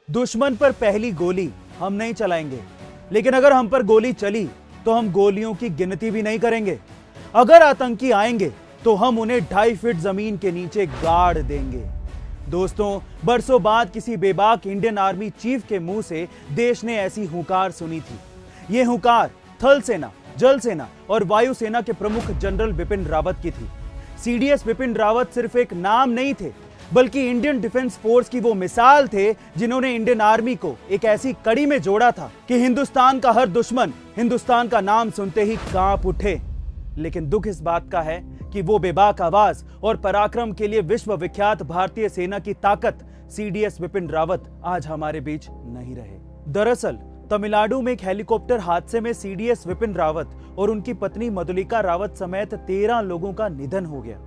दुश्मन पर पहली गोली हम नहीं चलाएंगे, लेकिन अगर हम पर गोली चली तो हम गोलियों की गिनती भी नहीं करेंगे। अगर आतंकी आएंगे तो हम उन्हें 2.5 फीट जमीन के नीचे गाड़ देंगे। दोस्तों, बरसों बाद किसी बेबाक इंडियन आर्मी चीफ के मुंह से देश ने ऐसी हुंकार सुनी थी। यह हुंकार थल सेना, जल सेना और वायु सेना के प्रमुख जनरल बिपिन रावत की थी। सीडीएस बिपिन रावत सिर्फ एक नाम नहीं थे, बल्कि इंडियन डिफेंस फोर्स की वो मिसाल थे जिन्होंने इंडियन आर्मी को एक ऐसी कड़ी में जोड़ा था कि हिंदुस्तान का हर दुश्मन हिंदुस्तान का नाम सुनते ही कांप उठे। लेकिन दुख इस बात का है कि वो बेबाक आवाज और पराक्रम के लिए विश्व विख्यात भारतीय सेना की ताकत सीडीएस बिपिन रावत आज हमारे बीच नहीं रहे। दरअसल तमिलनाडु में एक हेलीकॉप्टर हादसे में सीडीएस बिपिन रावत और उनकी पत्नी मधुलिका रावत समेत 13 लोगों का निधन हो गया।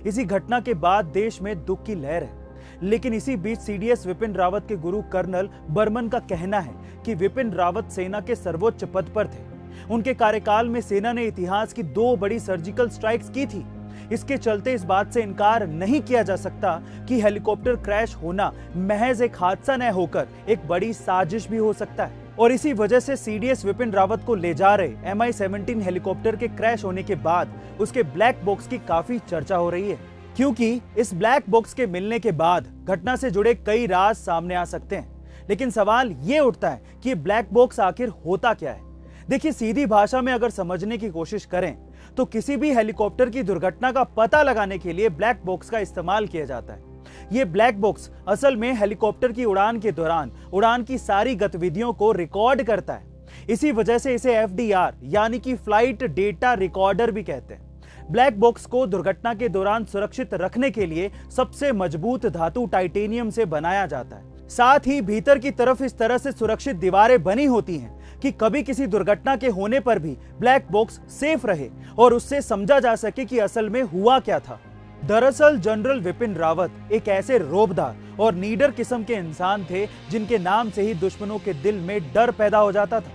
इसी घटना के बाद देश में दुख की लहर है। लेकिन इसी बीच सीडीएस बिपिन रावत के गुरु कर्नल बर्मन का कहना है कि बिपिन रावत सेना के सर्वोच्च पद पर थे। उनके कार्यकाल में सेना ने इतिहास की 2 बड़ी सर्जिकल स्ट्राइक्स की थी। इसके चलते इस बात से इनकार नहीं किया जा सकता कि हेलीकॉप्टर क्रैश होना महज एक हादसा न होकर एक बड़ी साजिश भी हो सकता है। और इसी वजह से सीडीएस बिपिन रावत को ले जा रहे MI-17 हेलीकॉप्टर के क्रैश होने के बाद उसके ब्लैक बॉक्स की काफी चर्चा हो रही है, क्योंकि इस ब्लैक बॉक्स के मिलने के बाद घटना से जुड़े कई राज सामने आ सकते हैं। लेकिन सवाल ये उठता है कि ब्लैक बॉक्स आखिर होता क्या है। देखिए, सीधी भाषा में अगर समझने की कोशिश करें तो किसी भी हेलीकॉप्टर की दुर्घटना का पता लगाने के लिए ब्लैक बॉक्स का इस्तेमाल किया जाता है। ये ब्लैक बॉक्स असल में हेलीकॉप्टर की उड़ान के दौरान उड़ान की सारी गतिविधियों को रिकॉर्ड करता है। इसी वजह से इसे FDR यानी कि फ्लाइट डेटा रिकॉर्डर भी कहते हैं। ब्लैक बॉक्स को दुर्घटना के दौरान सुरक्षित रखने के लिए सबसे मजबूत धातु टाइटेनियम से बनाया जाता है। साथ ही भीतर की तरफ इस तरह से सुरक्षित दीवारें बनी होती हैं कि कभी किसी दुर्घटना के होने पर भी ब्लैक बॉक्स सेफ रहे और उससे समझा जा सके कि असल में हुआ क्या था। दरअसल जनरल बिपिन रावत एक ऐसे रोबदार और नीडर किस्म के इंसान थे जिनके नाम से ही दुश्मनों के दिल में डर पैदा हो जाता था।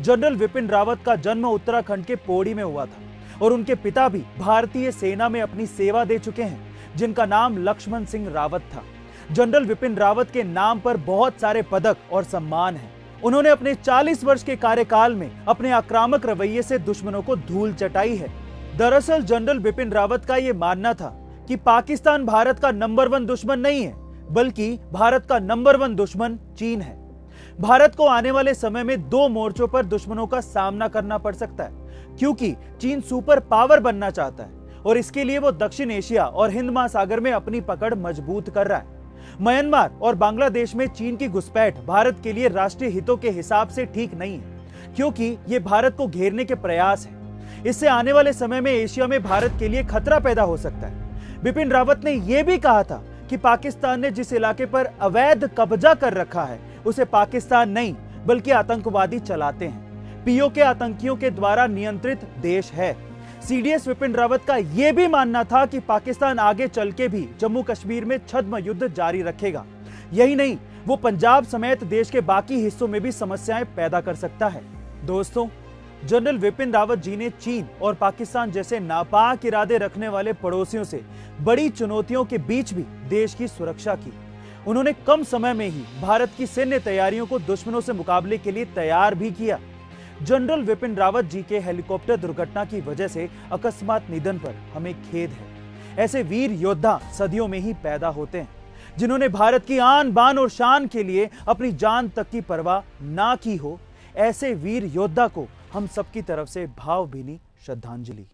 जनरल बिपिन रावत का जन्म उत्तराखंड के पौड़ी में हुआ था और उनके पिता भी भारतीय सेना में अपनी सेवा दे चुके हैं, जिनका नाम लक्ष्मण सिंह रावत था। जनरल बिपिन रावत के नाम पर बहुत सारे पदक और सम्मान हैं। उन्होंने अपने 40 वर्ष के कार्यकाल में अपने आक्रामक रवैये से दुश्मनों को धूल चटाई है। दरअसल जनरल बिपिन रावत का यह मानना था कि पाकिस्तान भारत का नंबर 1 दुश्मन नहीं है, बल्कि भारत का नंबर 1 दुश्मन चीन है। भारत को आने वाले समय में 2 मोर्चों पर दुश्मनों का सामना करना पड़ सकता है, क्योंकि चीन सुपर पावर बनना चाहता है और इसके लिए वो दक्षिण एशिया और हिंद महासागर में अपनी पकड़ मजबूत कर रहा है। म्यांमार और बांग्लादेश में चीन की घुसपैठ भारत के लिए राष्ट्रीय हितों के हिसाब से ठीक नहीं है, क्योंकि ये भारत को घेरने के प्रयास है। इससे आने वाले समय में एशिया में भारत के लिए खतरा पैदा हो सकता है। बिपिन रावत ने यह भी कहा था कि पाकिस्तान ने जिस इलाके पर अवैध कब्जा कर रखा है उसे पाकिस्तान नहीं बल्कि आतंकवादी चलाते हैं, POK आतंकियों के द्वारा नियंत्रित देश है। सीडीएस बिपिन रावत का यह भी मानना था कि पाकिस्तान आगे चल के भी जम्मू कश्मीर में छद्म युद्ध जारी रखेगा। यही नहीं, वो पंजाब समेत देश के बाकी हिस्सों में भी समस्याएं पैदा कर सकता है। दोस्तों, जनरल बिपिन रावत जी ने चीन और पाकिस्तान जैसे नापाक इरादे रखने वाले पड़ोसियों से बड़ी चुनौतियों के बीच भी देश की सुरक्षा की। उन्होंने कम समय में ही भारत की सैन्य तैयारियों को दुश्मनों से मुकाबले के लिए तैयार भी किया। जनरल बिपिन रावत जी के हेलीकॉप्टर दुर्घटना की वजह से अकस्मात निधन पर हमें खेद है। ऐसे वीर योद्धा सदियों में ही पैदा होते हैं, जिन्होंने भारत की आन बान और शान के लिए अपनी जान तक की परवाह ना की हो। ऐसे वीर योद्धा को हम सबकी तरफ से भावभीनी श्रद्धांजलि।